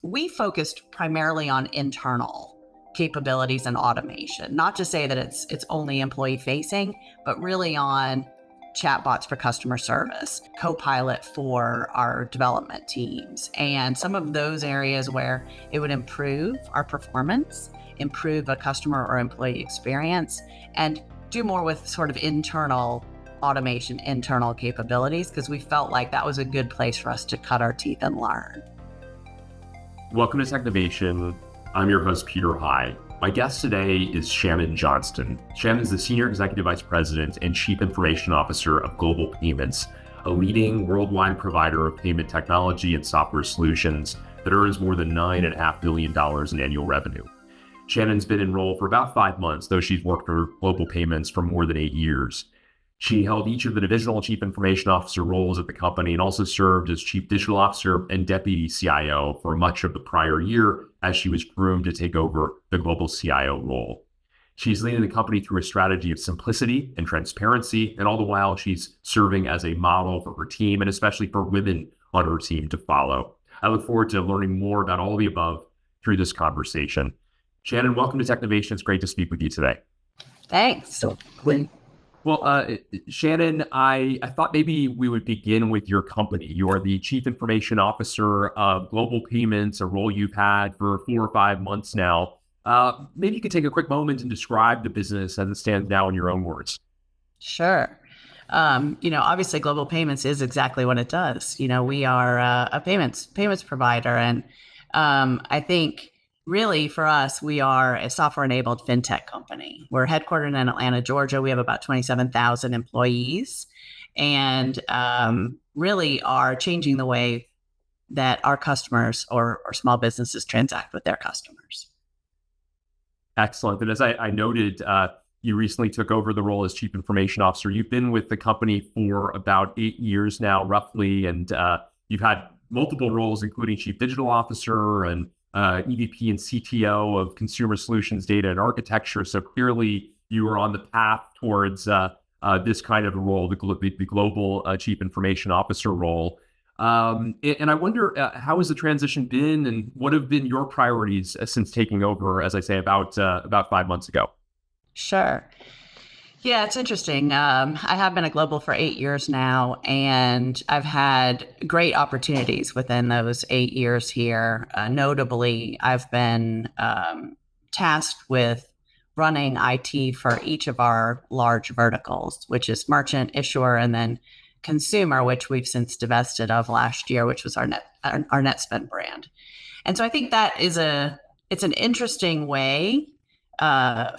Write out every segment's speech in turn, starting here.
we focused primarily on internal capabilities and automation, not to say that it's only employee facing, but really on chatbots for customer service, Copilot for our development teams, and some of those areas where it would improve our performance, improve a customer or employee experience, and do more with sort of internal automation, internal capabilities, because we felt like that was a good place for us to cut our teeth and learn. Welcome to Technovation. I'm your host, Peter High. My guest today is Shannon Johnston. Shannon is the Senior Executive Vice President and Chief Information Officer of Global Payments, a leading worldwide provider of payment technology and software solutions that earns more than $9.5 billion in annual revenue. Shannon's been in role for about 5 months, though she's worked for Global Payments for more than 8 years. She held each of the divisional Chief Information Officer roles at the company and also served as Chief Digital Officer and Deputy CIO for much of the prior year as she was groomed to take over the global CIO role. She's leading the company through a strategy of simplicity and transparency, and all the while she's serving as a model for her team and especially for women on her team to follow. I look forward to learning more about all of the above through this conversation. Shannon, welcome to Technovation. It's great to speak with you today. Thanks. Well, Shannon, I thought maybe we would begin with your company. You are the Chief Information Officer of Global Payments, a role you've had for 4 or 5 months now. Maybe you could take a quick moment and describe the business as it stands now in your own words. Sure. Obviously Global Payments is exactly what it does. We are a payments provider. And I think really, for us, we are a software-enabled FinTech company. We're headquartered in Atlanta, Georgia. We have about 27,000 employees and really are changing the way that our customers or small businesses transact with their customers. Excellent. And as I noted, you recently took over the role as Chief Information Officer. You've been with the company for about 8 years now, roughly, and you've had multiple roles, including Chief Digital Officer and EVP and CTO of Consumer Solutions, Data and Architecture. So clearly you are on the path towards this kind of a role, the global Chief Information Officer role. And I wonder, how has the transition been and what have been your priorities since taking over, as I say, about 5 months ago? Sure. Yeah, it's interesting. I have been at Global for 8 years now, and I've had great opportunities within those 8 years here. Notably, I've been tasked with running IT for each of our large verticals, which is merchant, issuer, and then consumer, which we've since divested of last year, which was our NetSpend brand. And so I think that it's an interesting way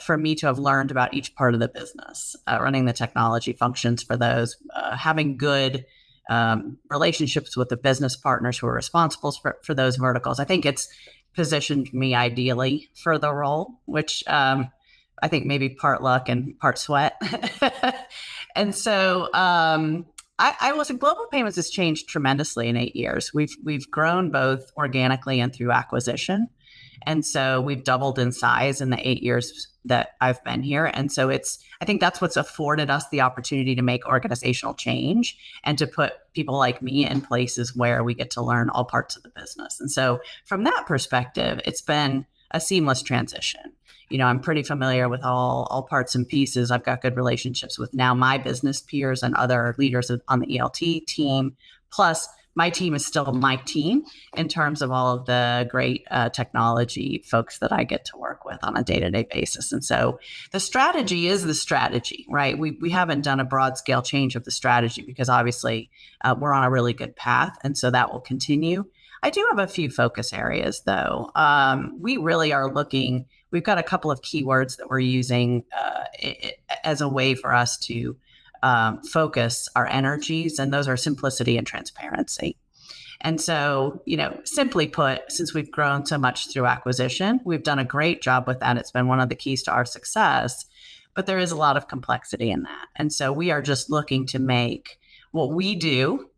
for me to have learned about each part of the business, running the technology functions for those, having good relationships with the business partners who are responsible for those verticals. I think it's positioned me ideally for the role, which I think maybe part luck and part sweat. And so I will say Global Payments has changed tremendously in 8 years. We've grown both organically and through acquisition. And so we've doubled in size in the 8 years that I've been here. And so I think that's what's afforded us the opportunity to make organizational change and to put people like me in places where we get to learn all parts of the business. And so from that perspective, it's been a seamless transition. I'm pretty familiar with all parts and pieces. I've got good relationships with now my business peers and other leaders on the ELT team. Plus, my team is still my team in terms of all of the great technology folks that I get to work with on a day-to-day basis. And so the strategy is the strategy, right? We haven't done a broad scale change of the strategy because obviously we're on a really good path. And so that will continue. I do have a few focus areas though. We really are we've got a couple of keywords that we're using as a way for us to focus our energies, and those are simplicity and transparency. And so, simply put, since we've grown so much through acquisition, we've done a great job with that. It's been one of the keys to our success, but there is a lot of complexity in that. And so we are just looking to make what we do,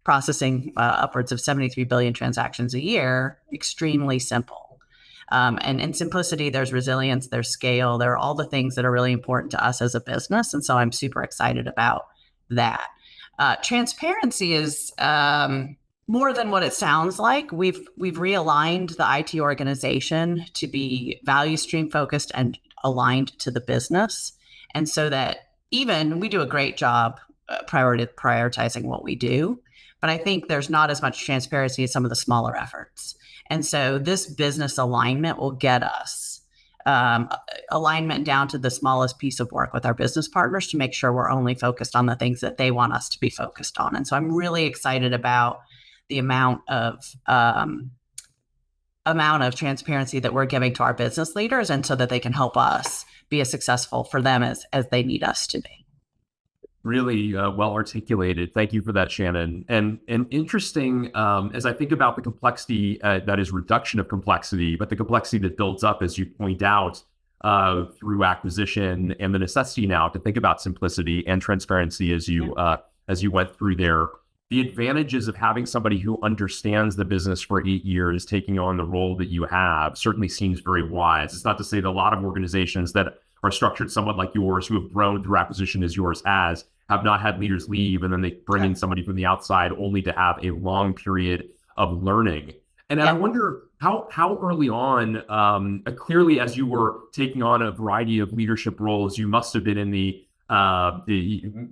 processing upwards of 73 billion transactions a year, extremely simple. And in simplicity, there's resilience, there's scale, there are all the things that are really important to us as a business. And so I'm super excited about that. Transparency is More than what it sounds like. We've realigned the IT organization to be value stream focused and aligned to the business, and so that even we do a great job prioritizing what we do, but I think there's not as much transparency as some of the smaller efforts, and so this business alignment will get us um, alignment down to the smallest piece of work with our business partners to make sure we're only focused on the things that they want us to be focused on. And so I'm really excited about the amount of transparency that we're giving to our business leaders, and so that they can help us be as successful for them as they need us to be. Really well articulated. Thank you for that, Shannon. And interesting as I think about the complexity that is reduction of complexity, but the complexity that builds up, as you point out, through acquisition, and the necessity now to think about simplicity and transparency as you went through there. The advantages of having somebody who understands the business for 8 years taking on the role that you have certainly seems very wise. It's not to say that a lot of organizations that are structured somewhat like yours, who have grown through acquisition as yours has, have not had leaders leave, and then they bring in somebody from the outside only to have a long period of learning. And I wonder how early on, clearly as you were taking on a variety of leadership roles, you must have been in the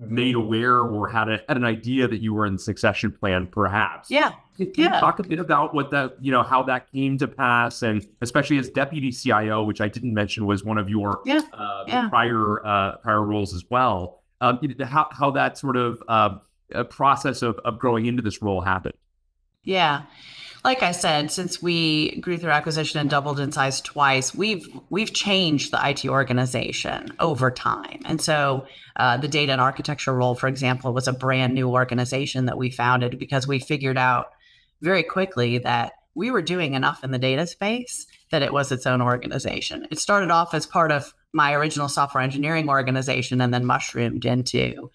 made aware or had an idea that you were in the succession plan, perhaps. Yeah. Can you talk a bit about what that, how that came to pass, and especially as deputy CIO, which I didn't mention was one of your prior roles as well. How that sort of process of growing into this role happened. Yeah. Like I said, since we grew through acquisition and doubled in size twice, we've changed the IT organization over time. And so the data and architecture role, for example, was a brand new organization that we founded because we figured out very quickly that we were doing enough in the data space that it was its own organization. It started off as part of my original software engineering organization and then mushroomed into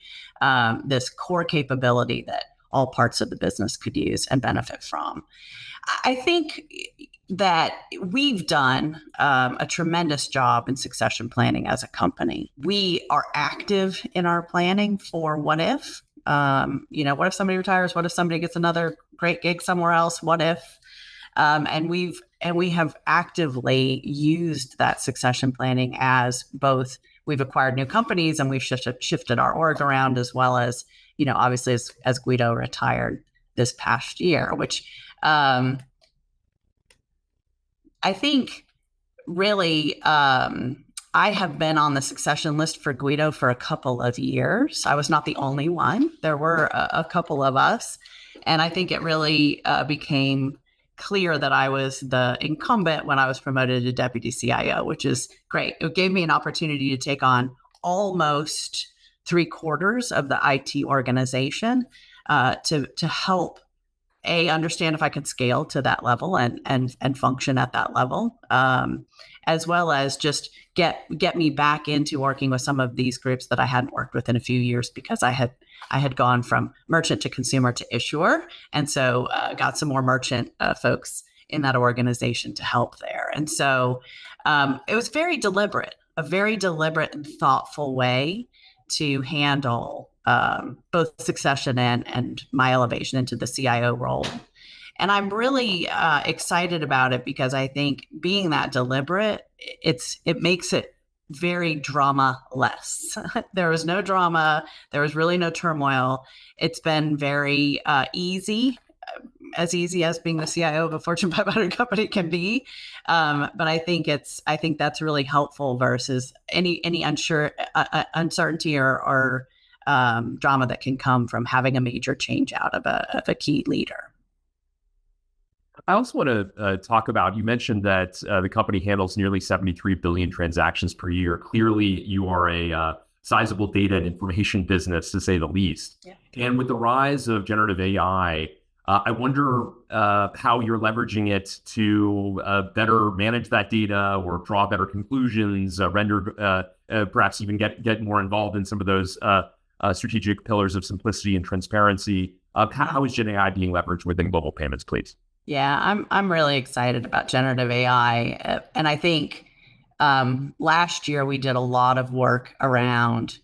this core capability that all parts of the business could use and benefit from. I think that we've done a tremendous job in succession planning as a company. We are active in our planning for what if. What if somebody retires? What if somebody gets another great gig somewhere else? What if? And we have actively used that succession planning as both we've acquired new companies and we've shifted our org around, as well as, obviously as Guido retired this past year, which I think really I have been on the succession list for Guido for a couple of years. I was not the only one. There were a couple of us. And I think it really became clear that I was the incumbent when I was promoted to deputy CIO, which is great. It gave me an opportunity to take on almost 3/4 of the IT organization to help understand if I could scale to that level and function at that level, as well as just get me back into working with some of these groups that I hadn't worked with in a few years, because I had gone from merchant to consumer to issuer, and so got some more merchant folks in that organization to help there. And so it was a very deliberate and thoughtful way to handle both succession and my elevation into the CIO role. And I'm really excited about it because I think being that deliberate, it makes it very drama less. There was no drama. There was really no turmoil. It's been very as easy as being the CIO of a Fortune 500 company can be. But I think that's really helpful versus any uncertainty or drama that can come from having a major change out of a key leader. I also want to talk about, you mentioned that the company handles nearly 73 billion transactions per year. Clearly, you are a sizable data and information business, to say the least. Yeah. And with the rise of generative AI, I wonder how you're leveraging it to better manage that data or draw better conclusions, render, perhaps even get more involved in some of those strategic pillars of simplicity and transparency. How is Gen AI being leveraged within Global Payments, please? Yeah, I'm really excited about generative AI. And I think last year we did a lot of work around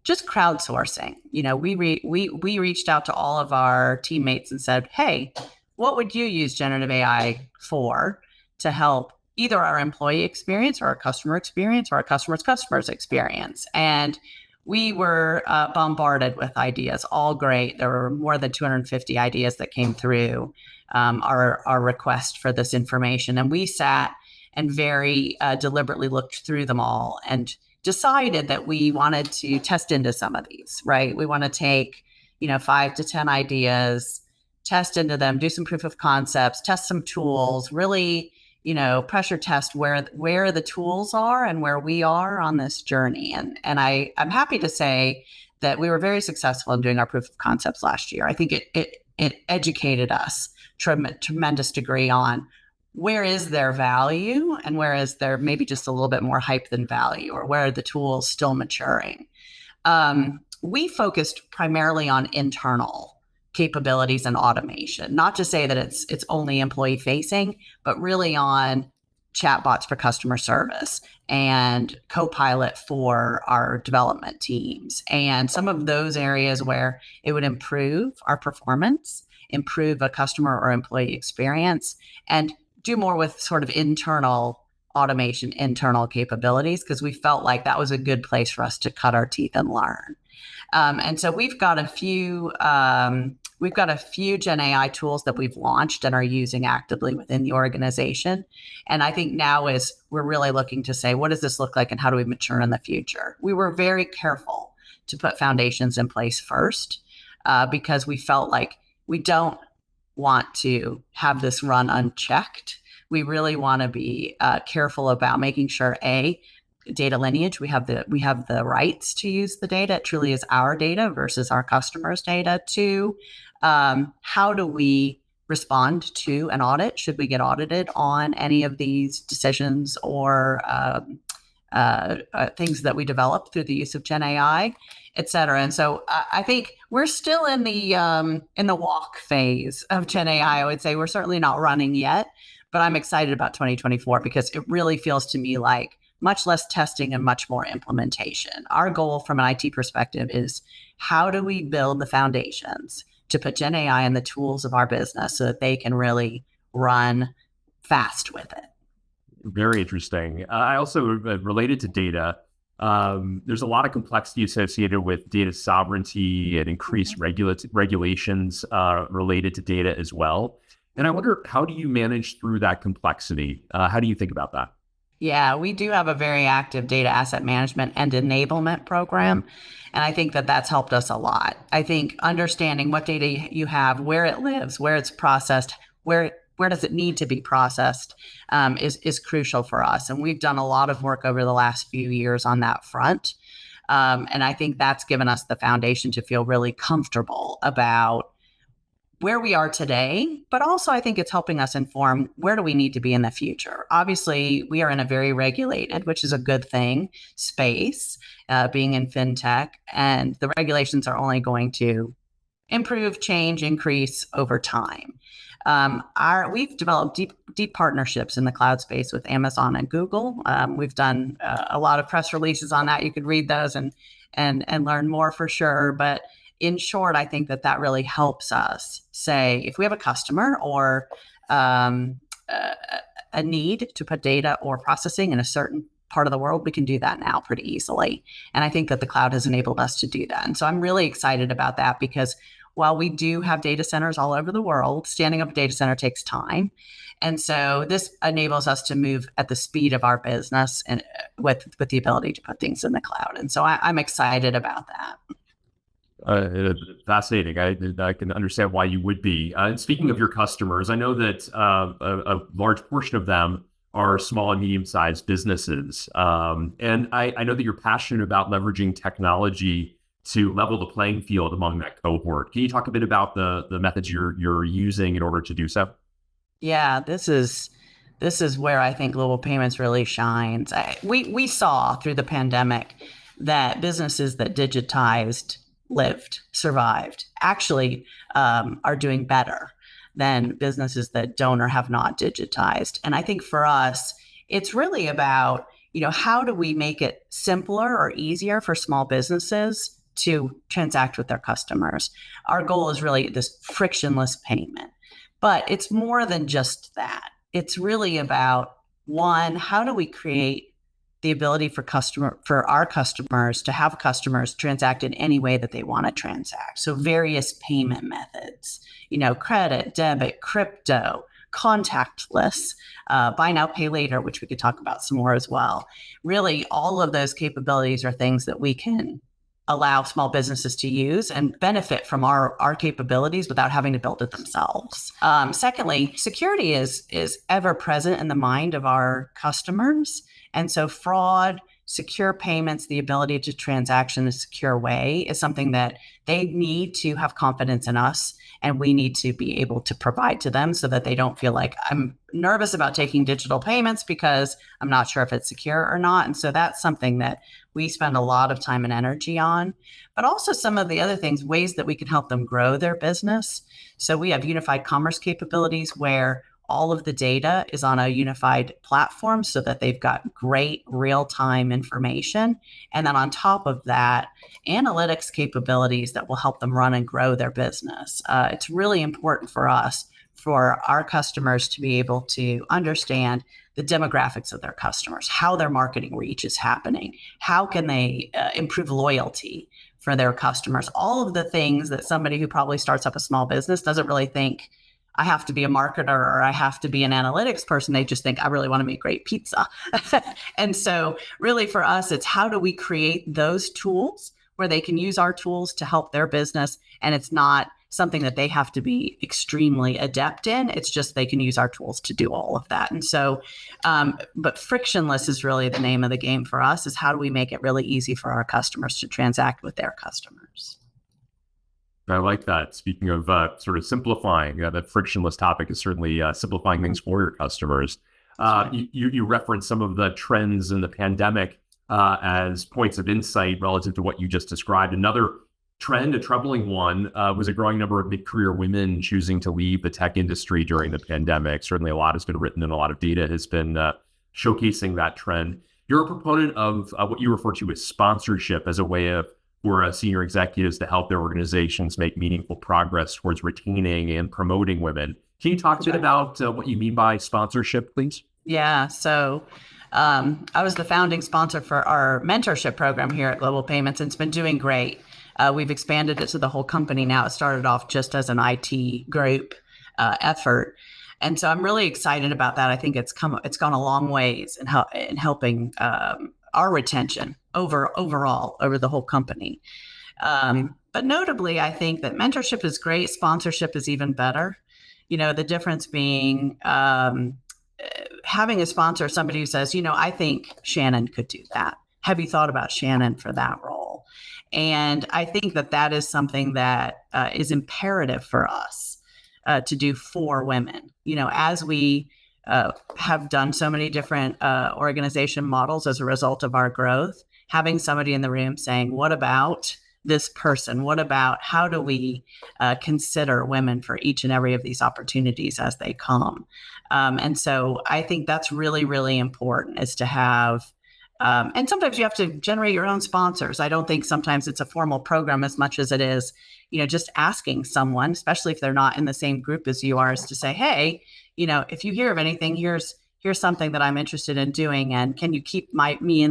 just crowdsourcing. We reached out to all of our teammates and said, "Hey, what would you use generative AI for to help either our employee experience or our customer experience or our customers' experience?" And we were bombarded with ideas, all great. There were more than 250 ideas that came through our request for this information. And we sat and very deliberately looked through them all and decided that we wanted to test into some of these, right? We want to take, 5 to 10 ideas, test into them, do some proof of concepts, test some tools, really, pressure test where the tools are and where we are on this journey. And I'm happy to say that we were very successful in doing our proof of concepts last year. I think it educated us tremendous degree on where is their value and where is there maybe just a little bit more hype than value, or where are the tools still maturing. We focused primarily on internal capabilities and automation, not to say that it's only employee facing, but really on chatbots for customer service and Copilot for our development teams, and some of those areas where it would improve our performance, improve a customer or employee experience, and do more with sort of internal automation, internal capabilities, because we felt like that was a good place for us to cut our teeth and learn. And so we've got a few Gen AI tools that we've launched and are using actively within the organization. And I think now is we're really looking to say, what does this look like and how do we mature in the future? We were very careful to put foundations in place first because we felt like we don't want to have this run unchecked. We really want to be careful about making sure, data lineage, we have the rights to use the data. It truly is our data versus our customers' data. 2, how do we respond to an audit? Should we get audited on any of these decisions or things that we develop through the use of Gen AI, et cetera? And so I think we're still in the walk phase of Gen AI. I would say we're certainly not running yet, but I'm excited about 2024 because it really feels to me like much less testing and much more implementation. Our goal from an IT perspective is how do we build the foundations to put Gen AI in the tools of our business so that they can really run fast with it. Very interesting. I also related to data. There's a lot of complexity associated with data sovereignty and increased regulations related to data as well. And I wonder, how do you manage through that complexity? How do you think about that? Yeah, we do have a very active data asset management and enablement program. And I think that that's helped us a lot. I think understanding what data you have, where it lives, where it's processed, where does it need to be processed is crucial for us. And we've done a lot of work over the last few years on that front. And I think that's given us the foundation to feel really comfortable about where we are today, but also I think it's helping us inform where do we need to be in the future. Obviously, we are in a very regulated, which is a good thing, space, being in FinTech, and the regulations are only going to improve, change, increase over time. We've developed deep partnerships in the cloud space with Amazon and Google. We've done a lot of press releases on that. You could read those and learn more for sure. But in short, I think that really helps us say if we have a customer or a need to put data or processing in a certain part of the world, we can do that now pretty easily. And I think that the cloud has enabled us to do that. And so I'm really excited about that because while we do have data centers all over the world, standing up a data center takes time. And so this enables us to move at the speed of our business and with the ability to put things in the cloud. And so I'm excited about that. Fascinating. I can understand why you would be. And speaking of your customers, I know that a large portion of them are small and medium-sized businesses. And I know that you're passionate about leveraging technology to level the playing field among that cohort. Can you talk a bit about the methods you're using in order to do so? Yeah, this is where I think global payments really shines. We saw through the pandemic that businesses that digitized, survived, actually are doing better than businesses that don't or have not digitized. And I think for us, it's really about how do we make it simpler or easier for small businesses to transact with their customers? Our goal is really this frictionless payment, but it's more than just that. It's really about, one, how do we create the ability for our customers to have customers transact in any way that they want to transact. So various payment methods, credit, debit, crypto, contactless, buy now, pay later, which we could talk about some more as well. Really, all of those capabilities are things that we can allow small businesses to use and benefit from our capabilities without having to build it themselves. Secondly, security is ever present in the mind of our customers. And so fraud, secure payments, the ability to transact in a secure way is something that they need to have confidence in us, and we need to be able to provide to them so that they don't feel like, I'm nervous about taking digital payments because I'm not sure if it's secure or not. And so that's something that we spend a lot of time and energy on, but also some of the other things, ways that we can help them grow their business. So we have unified commerce capabilities where all of the data is on a unified platform so that they've got great real-time information. And then on top of that, analytics capabilities that will help them run and grow their business. It's really important for us, for our customers to be able to understand the demographics of their customers, how their marketing reach is happening, how can they improve loyalty for their customers, all of the things that somebody who probably starts up a small business doesn't really think, I have to be a marketer or I have to be an analytics person. They just think, I really want to make great pizza. And so really for us, it's how do we create those tools where they can use our tools to help their business. And it's not something that they have to be extremely adept in. It's just they can use our tools to do all of that. And so, but frictionless is really the name of the game for us, is how do we make it really easy for our customers to transact with their customers? I like that. Speaking of sort of simplifying, that frictionless topic is certainly simplifying things for your customers. You referenced some of the trends in the pandemic as points of insight relative to what you just described. Another trend, a troubling one, was a growing number of mid-career women choosing to leave the tech industry during the pandemic. Certainly a lot has been written and a lot of data has been showcasing that trend. You're a proponent of what you refer to as sponsorship as a way of for senior executives to help their organizations make meaningful progress towards retaining and promoting women. Can you talk a bit about what you mean by sponsorship, please? Yeah, so I was the founding sponsor for our mentorship program here at Global Payments, and it's been doing great. We've expanded it to the whole company now. It started off just as an IT group effort. And so I'm really excited about that. I think it's gone a long ways in helping our retention overall over the whole company. But notably, I think that mentorship is great. Sponsorship is even better. The difference being having a sponsor, somebody who says, I think Shannon could do that. Have you thought about Shannon for that role? And I think that is something that is imperative for us to do for women. As we have done so many different organization models as a result of our growth, having somebody in the room saying, what about this person? What about how do we consider women for each and every of these opportunities as they come? And so I think that's really, really important, is to have, and sometimes you have to generate your own sponsors. I don't think sometimes it's a formal program as much as it is, just asking someone, especially if they're not in the same group as you are, is to say, hey, if you hear of anything, here's something that I'm interested in doing, and can you keep me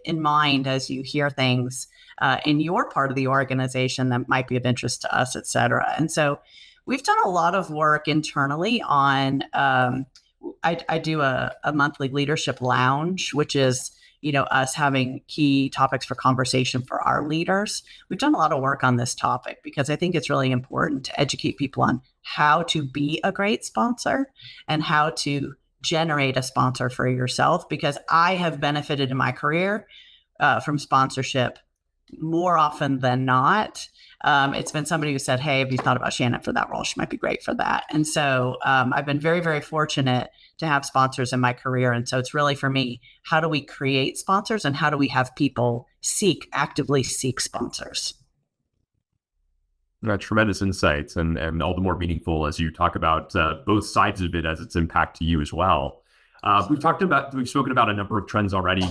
in mind as you hear things in your part of the organization that might be of interest to us, et cetera. And so we've done a lot of work internally on, I do a monthly leadership lounge, which is, us having key topics for conversation for our leaders. We've done a lot of work on this topic because I think it's really important to educate people on how to be a great sponsor and how to generate a sponsor for yourself, because I have benefited in my career from sponsorship more often than not. It's been somebody who said, hey, have you thought about Shannon for that role? She might be great for that. And so I've been very, very fortunate to have sponsors in my career. And so it's really, for me, how do we create sponsors and how do we have people actively seek sponsors? Tremendous insights, and all the more meaningful as you talk about both sides of it as its impact to you as well. We've spoken about a number of trends already.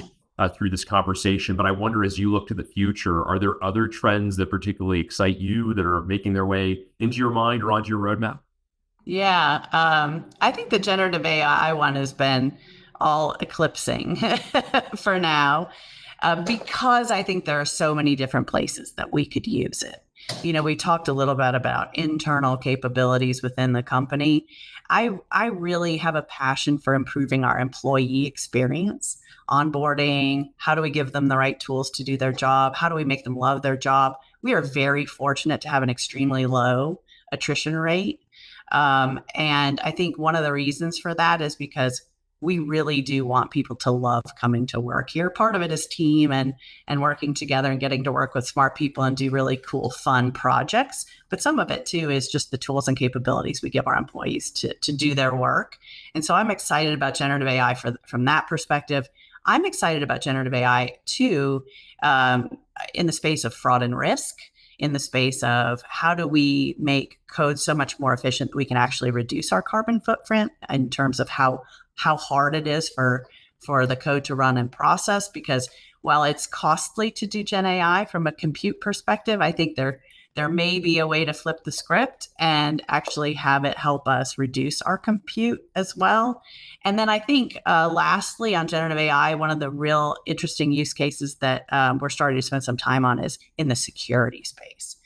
through this conversation. But I wonder, as you look to the future, are there other trends that particularly excite you that are making their way into your mind or onto your roadmap? Yeah, I think the generative AI one has been all eclipsing for now, because I think there are so many different places that we could use it. We talked a little bit about internal capabilities within the company. I really have a passion for improving our employee experience, onboarding. How do we give them the right tools to do their job? How do we make them love their job? We are very fortunate to have an extremely low attrition rate. And I think one of the reasons for that is because we really do want people to love coming to work here. Part of it is team and working together and getting to work with smart people and do really cool, fun projects. But some of it too is just the tools and capabilities we give our employees to do their work. And so I'm excited about generative AI from that perspective. I'm excited about generative AI too, in the space of fraud and risk, in the space of how do we make code so much more efficient that we can actually reduce our carbon footprint in terms of how hard it is for the code to run and process. Because while it's costly to do Gen AI from a compute perspective, I think there may be a way to flip the script and actually have it help us reduce our compute as well. And then I think lastly on generative AI, one of the real interesting use cases that we're starting to spend some time on is in the security space.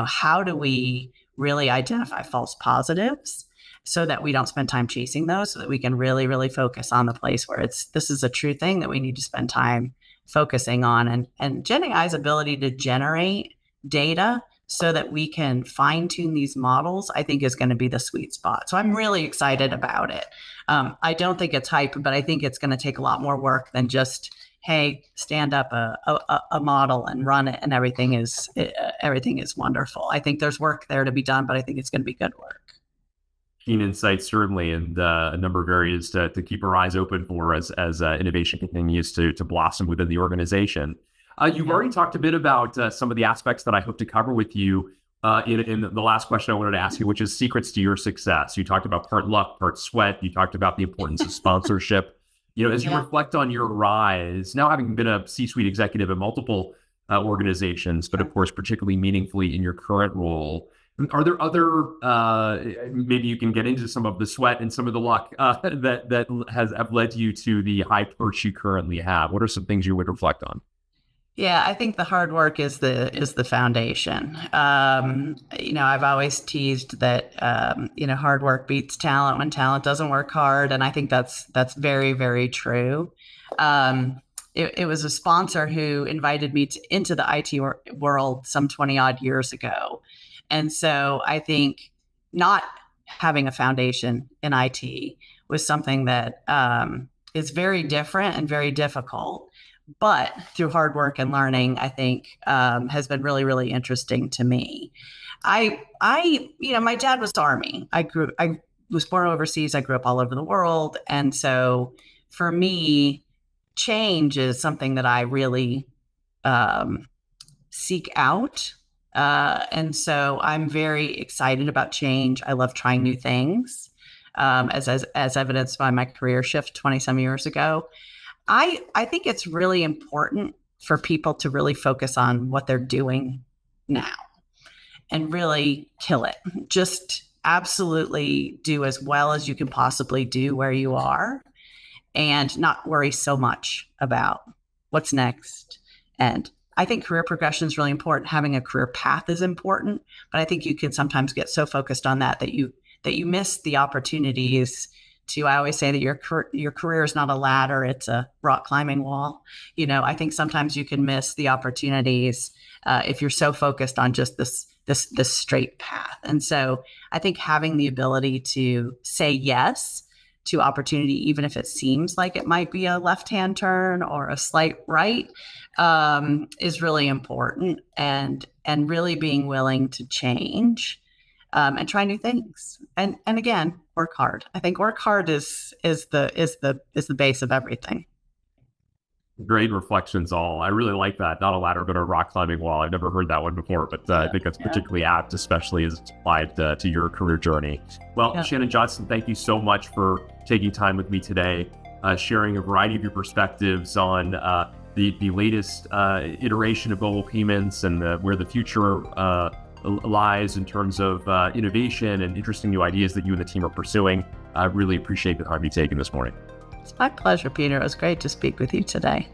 How do we really identify false positives so that we don't spend time chasing those, so that we can really, really focus on the place where this is a true thing that we need to spend time focusing on. And Gen AI's ability to generate data so that we can fine tune these models, I think is going to be the sweet spot. So I'm really excited about it. I don't think it's hype, but I think it's going to take a lot more work than just, hey, stand up a model and run it and everything is wonderful. I think there's work there to be done, but I think it's going to be good work. Keen insight, certainly, and a number of areas to keep our eyes open for as innovation continues to blossom within the organization. You've already talked a bit about some of the aspects that I hope to cover with you in the last question I wanted to ask you, which is secrets to your success. You talked about part luck, part sweat. You talked about the importance of sponsorship. As you reflect on your rise, now having been a C-suite executive at multiple organizations, but of course, particularly meaningfully in your current role, are there other, maybe you can get into some of the sweat and some of the luck that have led you to the high perch you currently have? What are some things you would reflect on? Yeah, I think the hard work is the foundation. I've always teased that hard work beats talent when talent doesn't work hard, and I think that's very, very true. It was a sponsor who invited me into the IT world some 20 odd years ago, and so I think not having a foundation in IT was something that is very different and very difficult. But through hard work and learning, I think has been really, really interesting to me. My dad was Army. I was born overseas. I grew up all over the world. And so for me, change is something that I really seek out. And so I'm very excited about change. I love trying new things, as evidenced by my career shift 20 some years ago. I think it's really important for people to really focus on what they're doing now and really kill it. Just absolutely do as well as you can possibly do where you are and not worry so much about what's next. And I think career progression is really important. Having a career path is important, but I think you can sometimes get so focused on that you miss the opportunities I always say that your career is not a ladder, it's a rock climbing wall. I think sometimes you can miss the opportunities if you're so focused on just this straight path. And so I think having the ability to say yes to opportunity, even if it seems like it might be a left-hand turn or a slight right, is really important, and really being willing to change and try new things. And again, work hard. I think work hard is the base of everything. Great reflections, all. I really like that. Not a ladder, but a rock climbing wall. I've never heard that one before, but I think that's particularly apt, especially as it's applied to your career journey. Well, Shannon Johnston, thank you so much for taking time with me today, sharing a variety of your perspectives on the latest iteration of global payments and where the future lies in terms of innovation and interesting new ideas that you and the team are pursuing. I really appreciate the time you've taken this morning. It's my pleasure, Peter. It was great to speak with you today.